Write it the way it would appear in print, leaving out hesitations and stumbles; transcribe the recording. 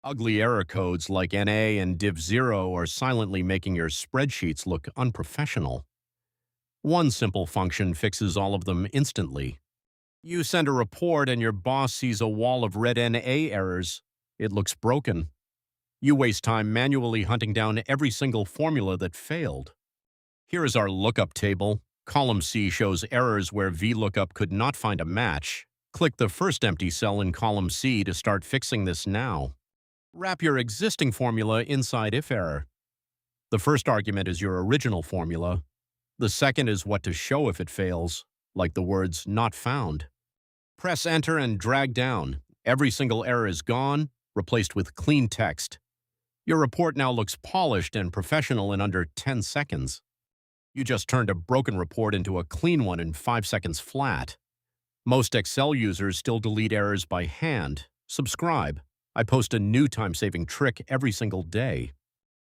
Ugly error codes like NA and div0 are silently making your spreadsheets look unprofessional. One simple function fixes all of them instantly. You send a report and your boss sees a wall of red NA errors. It looks broken. You waste time manually hunting down every single formula that failed. Here is our lookup table. Column C shows errors where VLOOKUP could not find a match. Click the first empty cell in column C to start fixing this now. Wrap your existing formula inside if error. The first argument is your original formula. The second is what to show if it fails, like the words not found. Press enter and drag down. Every single error is gone, replaced with clean text. Your report now looks polished and professional in under 10 seconds. You just turned a broken report into a clean one in 5 seconds flat. Most Excel users still delete errors by hand. Subscribe. I post a new time-saving trick every single day.